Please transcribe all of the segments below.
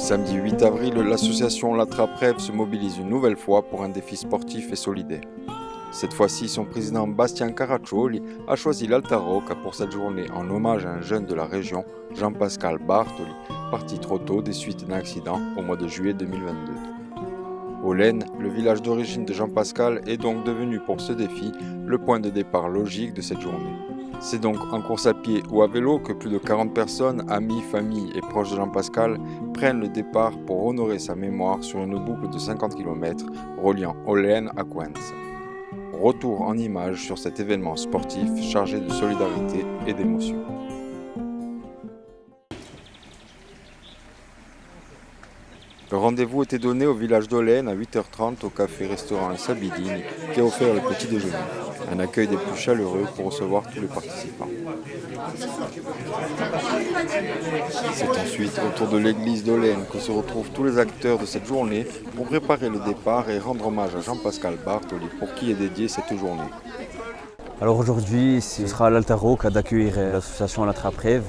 Samedi 8 avril, l'association L'Attrape-Rêve se mobilise une nouvelle fois pour un défi sportif et solidaire. Cette fois-ci, son président Bastien Caraccioli a choisi l'Alta Rocca pour cette journée en hommage à un jeune de la région, Jean-Pascal Bartoli, parti trop tôt des suites d'un accident au mois de juillet 2022. Olène, le village d'origine de Jean-Pascal, est donc devenu pour ce défi le point de départ logique de cette journée. C'est donc en course à pied ou à vélo que plus de 40 personnes, amis, familles et proches de Jean-Pascal, prennent le départ pour honorer sa mémoire sur une boucle de 50 km reliant Olène à Coens. Retour en images sur cet événement sportif chargé de solidarité et d'émotion. Le rendez-vous était donné au village d'Olène à 8h30 au café-restaurant Sabidini qui a offert le petit déjeuner. Un accueil des plus chaleureux pour recevoir tous les participants. C'est ensuite autour de l'église d'Olène que se retrouvent tous les acteurs de cette journée pour préparer le départ et rendre hommage à Jean-Pascal Bartoli pour qui est dédiée cette journée. Alors aujourd'hui, ce sera à l'Alta Rocca d'accueillir l'association L'Attrape-Rêve.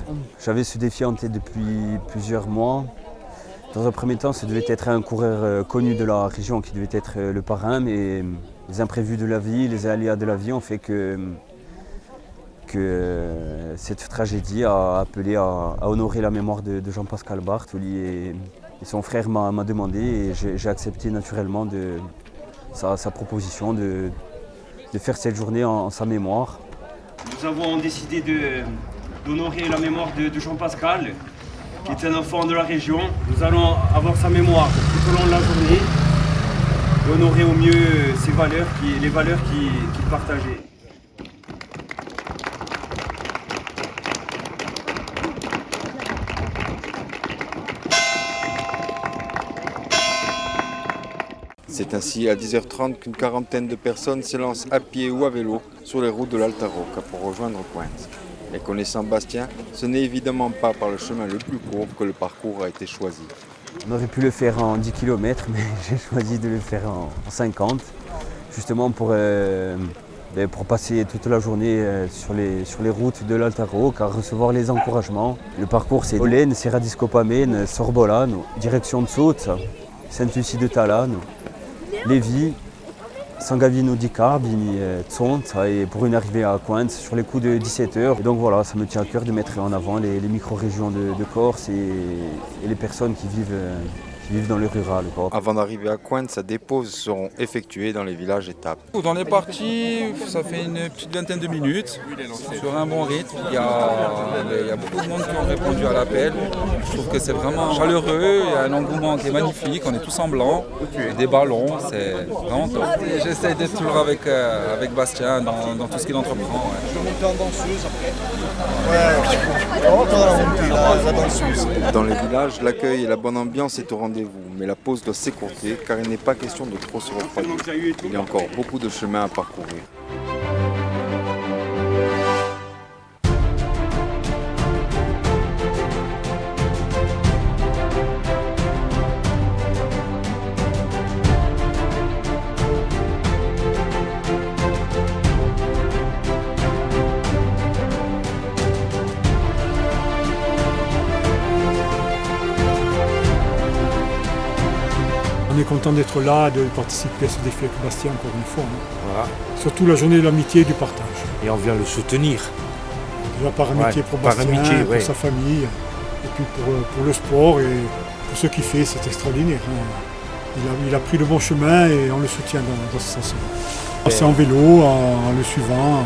J'avais ce défi en tête depuis plusieurs mois. Dans un premier temps, ça devait être un coureur connu de la région qui devait être le parrain, mais les imprévus de la vie, les aléas de la vie ont fait que cette tragédie a appelé à honorer la mémoire de Jean-Pascal Bartoli et son frère m'a demandé et j'ai accepté naturellement sa proposition de faire cette journée en sa mémoire. Nous avons décidé d'honorer la mémoire de Jean-Pascal, qui est un enfant de la région. Nous allons avoir sa mémoire tout au long de la journée et honorer au mieux ses valeurs, les valeurs qu'il partageait. C'est ainsi à 10h30 qu'une quarantaine de personnes s'élancent à pied ou à vélo sur les routes de l'Alta Rocca pour rejoindre Coens. Et connaissant Bastien, ce n'est évidemment pas par le chemin le plus court que le parcours a été choisi. On aurait pu le faire en 10 km, mais j'ai choisi de le faire en 50, justement pour passer toute la journée sur les routes de l'Alta Rocca, recevoir les encouragements. Le parcours c'est Olène, Seradiscopamène, Sorbolano, direction de Saute, Sainte-Lucie de Talane, Lévis, San Gavino di Carbini, Zonza et pour une arrivée à Coens sur les coups de 17h. Et donc voilà, ça me tient à cœur de mettre en avant les micro-régions de Corse et les personnes qui vivent dans le rural. Avant d'arriver à Coens, des pauses seront effectuées dans les villages étapes. On est parti, ça fait une petite vingtaine de minutes, sur un bon rythme. Il y a beaucoup de monde qui ont répondu à l'appel. Je trouve que c'est vraiment chaleureux, il y a un engouement qui est magnifique, on est tous en blanc, des ballons, c'est vraiment top. J'essaie d'être toujours avec Bastien dans tout ce qu'il entreprend. Ouais. Je vais monter en danseuse après. On va dans la danseuse. Dans les villages, l'accueil et la bonne ambiance est au rendez-vous, mais la pause doit s'écourter car il n'est pas question de trop se refroidir. Il y a encore beaucoup de chemin à parcourir. On est content d'être là, de participer à ce défi avec Bastien encore une fois. Voilà. Surtout la journée de l'amitié et du partage. Et on vient le soutenir. Déjà par amitié pour Bastien, pour sa famille, et puis pour le sport et pour ce qu'il fait, c'est extraordinaire. Il a pris le bon chemin et on le soutient dans ce sens-là. C'est en vélo, en le suivant, en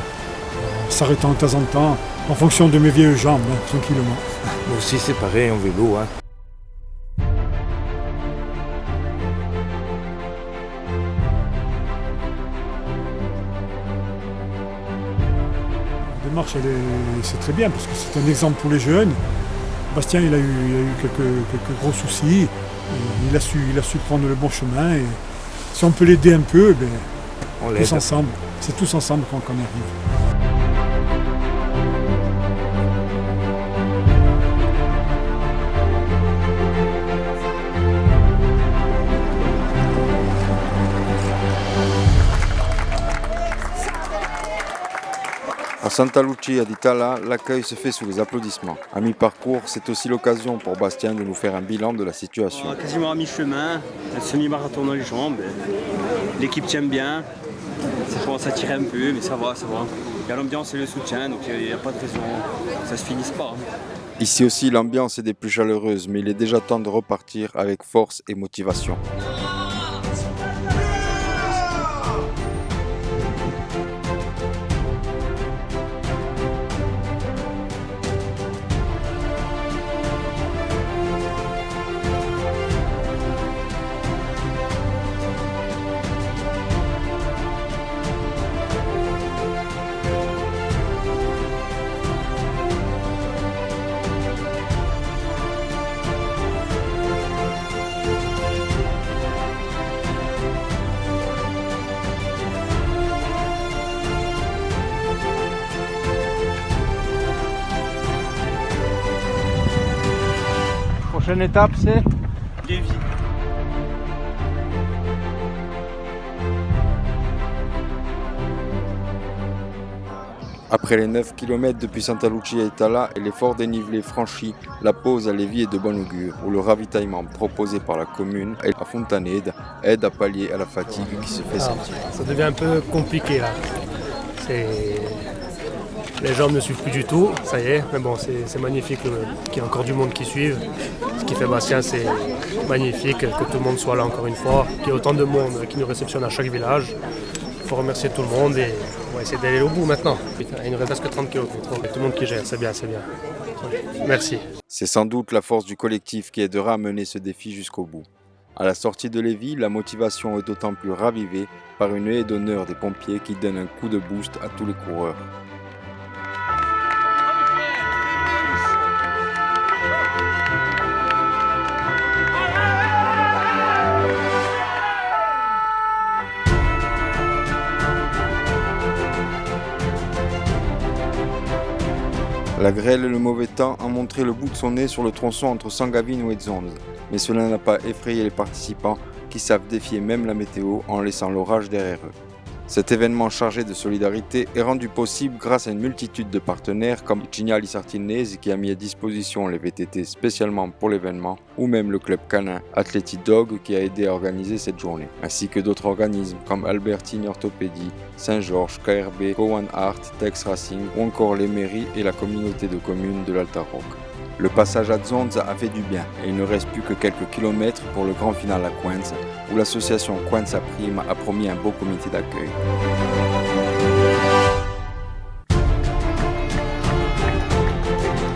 s'arrêtant de temps en temps, en fonction de mes vieilles jambes, tranquillement. Moi aussi c'est pareil en vélo. La démarche, c'est très bien parce que c'est un exemple pour les jeunes. Bastien, il a eu quelques gros soucis. Il a su prendre le bon chemin. Et si on peut l'aider un peu, tous ensemble. C'est tous ensemble qu'on y arrive. Santa Lucia di Talla, l'accueil se fait sous les applaudissements. À mi-parcours, c'est aussi l'occasion pour Bastien de nous faire un bilan de la situation. On est quasiment à mi-chemin, un semi-marathon dans les jambes. L'équipe tient bien, ça commence à tirer un peu, mais ça va, ça va. Il y a l'ambiance et le soutien, donc il n'y a pas de raison que ça ne se finisse pas. Ici aussi, l'ambiance est des plus chaleureuses, mais il est déjà temps de repartir avec force et motivation. Prochaine étape, c'est Lévis. Après les 9 km depuis Santa Lucia et Talla et l'effort dénivelé franchi, la pause à Lévis est de bon augure, où le ravitaillement proposé par la commune et la Fontanede aide à pallier à la fatigue qui se fait sentir. Ça devient un peu compliqué là. Les jambes ne suivent plus du tout, ça y est, mais bon, c'est magnifique qu'il y ait encore du monde qui suive. Ce qui fait Bastien, c'est magnifique que tout le monde soit là encore une fois, qu'il y ait autant de monde qui nous réceptionne à chaque village. Il faut remercier tout le monde et on va essayer d'aller au bout maintenant. Putain, il nous reste presque 30 km, tout le monde qui gère, c'est bien, c'est bien. Merci. C'est sans doute la force du collectif qui aidera à mener ce défi jusqu'au bout. À la sortie de Lévis, la motivation est d'autant plus ravivée par une haie d'honneur des pompiers qui donne un coup de boost à tous les coureurs. La grêle et le mauvais temps ont montré le bout de son nez sur le tronçon entre San Gavino et Zonza. Mais cela n'a pas effrayé les participants qui savent défier même la météo en laissant l'orage derrière eux. Cet événement chargé de solidarité est rendu possible grâce à une multitude de partenaires comme Cignali Sartinese qui a mis à disposition les VTT spécialement pour l'événement, ou même le club canin Athletic Dog qui a aidé à organiser cette journée, ainsi que d'autres organismes comme Albertini Orthopédie, Saint-Georges, KRB, Cowan Art, Tex Racing ou encore les mairies et la communauté de communes de l'Alta Rocca. Le passage à Zonza a fait du bien et il ne reste plus que quelques kilomètres pour le grand final à Coenza, où l'association Coenza Prima a promis un beau comité d'accueil.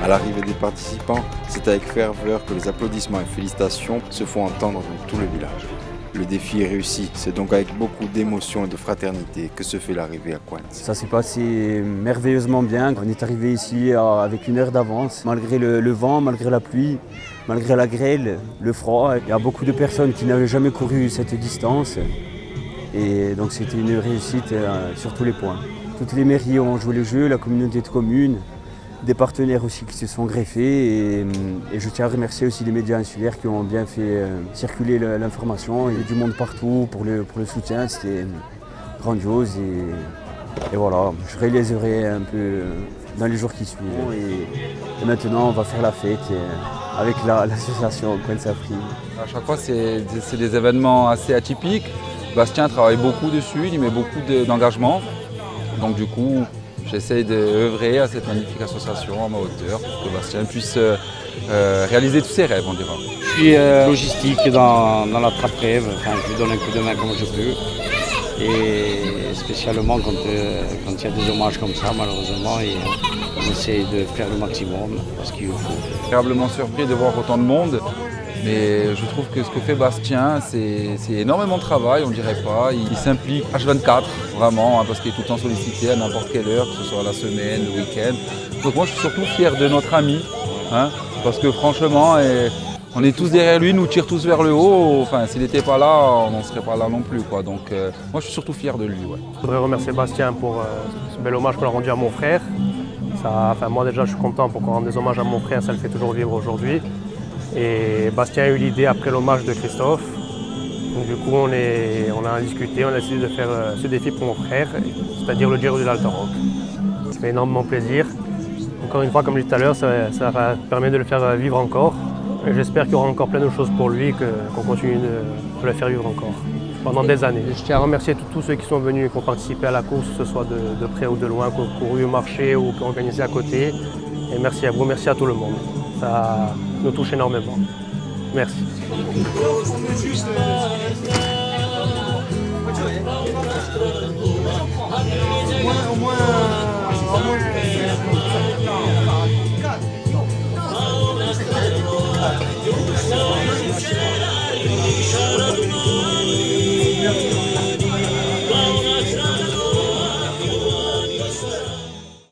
À l'arrivée des participants, c'est avec ferveur que les applaudissements et félicitations se font entendre dans tout le village. Le défi est réussi, c'est donc avec beaucoup d'émotion et de fraternité que se fait l'arrivée à Coenza. Ça s'est passé merveilleusement bien. On est arrivé ici avec 1 heure d'avance, malgré le vent, malgré la pluie, malgré la grêle, le froid. Il y a beaucoup de personnes qui n'avaient jamais couru cette distance et donc c'était une réussite sur tous les points. Toutes les mairies ont joué le jeu, la communauté de communes, des partenaires aussi qui se sont greffés et je tiens à remercier aussi les médias insulaires qui ont bien fait circuler l'information. Il y a du monde partout pour le soutien, c'était grandiose et voilà, je réaliserai un peu dans les jours qui suivent et maintenant on va faire la fête avec l'association Coenza Prima. À chaque fois c'est des événements assez atypiques. Bastien travaille beaucoup dessus, il met beaucoup d'engagement, donc du coup j'essaie d'œuvrer à cette magnifique association à ma hauteur pour que Bastien puisse réaliser tous ses rêves, on dira. Je suis logistique dans la trêve, enfin, je lui donne un coup de main comme je peux. Et spécialement quand il y a des hommages comme ça, malheureusement, on essaie de faire le maximum parce qu'il faut. Agréablement surpris de voir autant de monde. Mais je trouve que ce que fait Bastien, c'est énormément de travail, on ne dirait pas. Il s'implique H24, vraiment, parce qu'il est tout le temps sollicité à n'importe quelle heure, que ce soit la semaine, le week-end. Donc moi, je suis surtout fier de notre ami, parce que franchement, on est tous derrière lui, nous tire tous vers le haut. Enfin, s'il n'était pas là, on n'en serait pas là non plus, quoi. Donc moi, je suis surtout fier de lui. Ouais. Je voudrais remercier Bastien pour ce bel hommage qu'on a rendu à mon frère. Moi déjà, je suis content pour qu'on rende des hommages à mon frère, ça le fait toujours vivre aujourd'hui. Et Bastien a eu l'idée après l'hommage de Christophe. Donc du coup, on a discuté, on a décidé de faire ce défi pour mon frère, c'est-à-dire le Giro de l'Alta Rocca. Ça fait énormément plaisir. Encore une fois, comme je disais tout à l'heure, ça va permettre de le faire vivre encore. Et j'espère qu'il y aura encore plein de choses pour lui et qu'on continue de le faire vivre encore pendant des années. Je tiens à remercier tous ceux qui sont venus et qui ont participé à la course, que ce soit de près ou de loin, qui ont couru au marché ou qui ont organisé à côté. Et merci à vous, merci à tout le monde. Ça nous touche énormément. Merci. Au moins